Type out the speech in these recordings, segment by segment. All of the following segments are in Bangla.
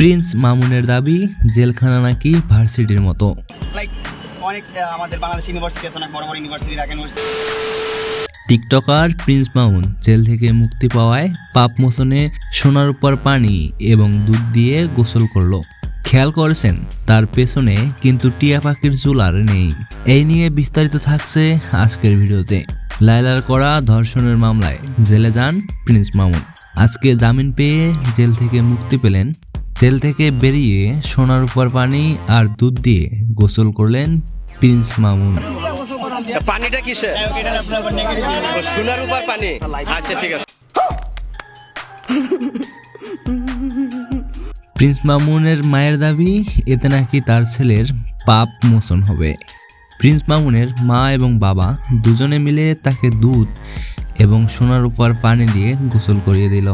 প্রিন্স মামুনের দাবি জেলখানা নাকি ভার্সিটির মতো। অনেক আমাদের বাংলাদেশ ইউনিভার্সিটি আছে, অনেক বড় বড় university, Dhaka university. TikToker Prince Mamun jail থেকে মুক্তি পাওয়ায় পাপ মোচনে সোনার উপর পানি এবং দুধ দিয়ে গোসল করলো। খেয়াল করেছেন তার পেছনে কিন্তু টিয়া পাখির চুল আর নেই। এই নিয়ে বিস্তারিত থাকছে আজকের ভিডিওতে। লায়লার করা ধর্ষণের মামলায় জেলে যান প্রিন্স মামুন। আজকে জামিন পেয়ে জেল থেকে মুক্তি পেলেন। জেল থেকে বেরিয়ে সোনার উপর পানি আর দুধ দিয়ে গোসল করলেন প্রিন্স মামুন। পানিটা কিসে? সোনার উপর পানি। আচ্ছা ঠিক আছে। প্রিন্স মামুনের মায়ের দাবি এতে নাকি তার ছেলের পাপ মোচন হবে। প্রিন্স মামুনের মা এবং বাবা দুজনে মিলে তাকে দুধ এবং সোনার উপর পানি দিয়ে গোসল করিয়ে দিল।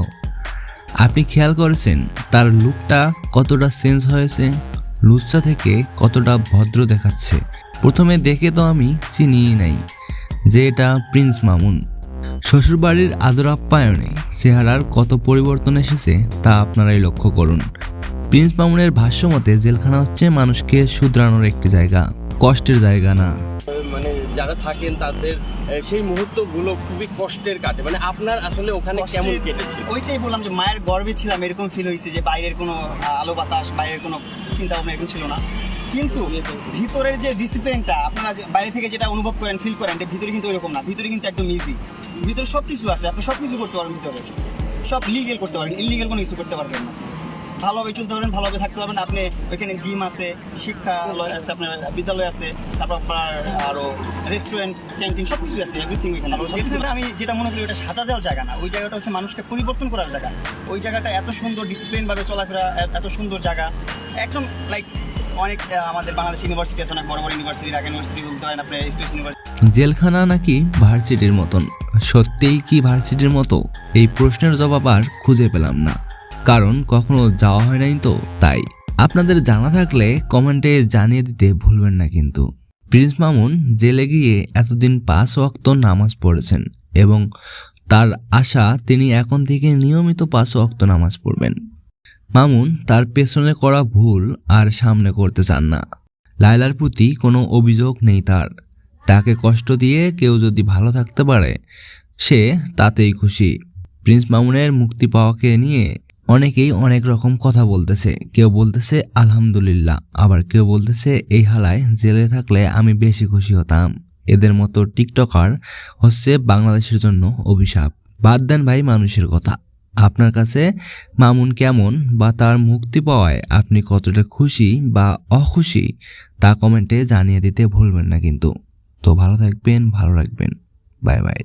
আপনি খেয়াল করেছেন তার লুকটা কতটা চেঞ্জ হয়েছে? লুচ্চা থেকে কতটা ভদ্র দেখাচ্ছে। প্রথমে দেখে তো আমি চিনিই নাই যে এটা প্রিন্স মামুন। শ্বশুরবাড়ির আদর আপ্যায়নে চেহারার কত পরিবর্তন এসেছে তা আপনারাই লক্ষ্য করুন। প্রিন্স মামুনের ভাষ্যমতে জেলখানা হচ্ছে মানুষকে শুধরানোর একটি জায়গা, কষ্টের জায়গা না। মানে যারা থাকেন তাদের সেই মুহূর্তগুলো খুবই কষ্টের কাটে। মানে আপনার আসলে ওখানে কেমন কেটেছে? ওইটাই বললাম যে মায়ের গর্ভে ছিলাম, এরকম ফিল হয়েছে যে বাইরের কোনো আলো বাতাস, বাইরের কোনো চিন্তা ভাবনা এরকম ছিল না। কিন্তু ভিতরের যে ডিসিপ্লিনটা আপনারা বাইরে থেকে যেটা অনুভব করেন, ফিল করেন, ভিতরে কিন্তু ওইরকম না। ভিতরে কিন্তু একদম ইজি, ভিতরে সব কিছু আছে, আপনি সব কিছু করতে পারেন, ভিতরে সব লিগেল করতে পারেন, ইলিগেল কোনো কিছু করতে পারবেন না। ভালোভাবে চলতে পারবেন, ভালোভাবে থাকতে পারবেন। আপনি ওইখানে জিম আছে, শিক্ষালয় আছে, আপনার বিদ্যালয় আছে, তারপর আপনার আরও রেস্টুরেন্ট, ক্যান্টিন সব কিছু আছে, এভরিথিং এখানে। যেটা আমি যেটা মনে করি ওটা সাজা যাওয়ার জায়গা না, ওই জায়গাটা হচ্ছে মানুষকে পরিবর্তন করার জায়গা। ওই জায়গাটা এত সুন্দর ডিসিপ্লিনভাবে চলাফেরা, এত সুন্দর জায়গা, একদম অনেক আমাদের বাংলাদেশ ইউনিভার্সিটি আছে, অনেক বড় বড় ইউনিভার্সিটি, ঢাকা ইউনিভার্সিটি বলতে পারেন, আপনার স্টেট ইউনিভার্সিটি। জেলখানা নাকি ভার্সিটির মতন। সত্যিই কি ভার্সিটির মতো? এই প্রশ্নের জবাব আর খুঁজে পেলাম না, কারণ কখনো যাওয়া হয় নাই তো তাই। আপনাদের জানা থাকলে কমেন্টে জানিয়ে দিতে ভুলবেন না কিন্তু। প্রিন্স মামুন জেলে গিয়ে এতদিন 5 ওয়াক্ত নামাজ পড়েছেন এবং তার আশা তিনি এখন থেকে নিয়মিত 5 ওয়াক্ত নামাজ পড়বেন। মামুন তার পেছনে করা ভুল আর সামনে করতে চান না। লায়লার প্রতি কোনো অভিযোগ নেই তার। তাকে কষ্ট দিয়ে কেউ যদি ভালো থাকতে পারে সে তাতেই খুশি। প্রিন্স মামুনের মুক্তি পাওয়াকে নিয়ে অনেকেই অনেক রকম কথা বলতেছে। কেউ বলতেছে আলহামদুলিল্লাহ, আবার কেউ বলতেছে এই হালায় জেলে থাকলে আমি বেশি খুশি হতাম। এদের মতো টিকটকার হচ্ছে বাংলাদেশের জন্য অভিশাপ। বাদ দেন ভাই মানুষের কথা। আপনার কাছে মামুন কেমন বা তার মুক্তি পাওয়ায় আপনি কতটা খুশি বা অখুশি তা কমেন্টে জানিয়ে দিতে ভুলবেন না কিন্তু। তো ভালো থাকবেন, ভালো রাখবেন। Bye bye.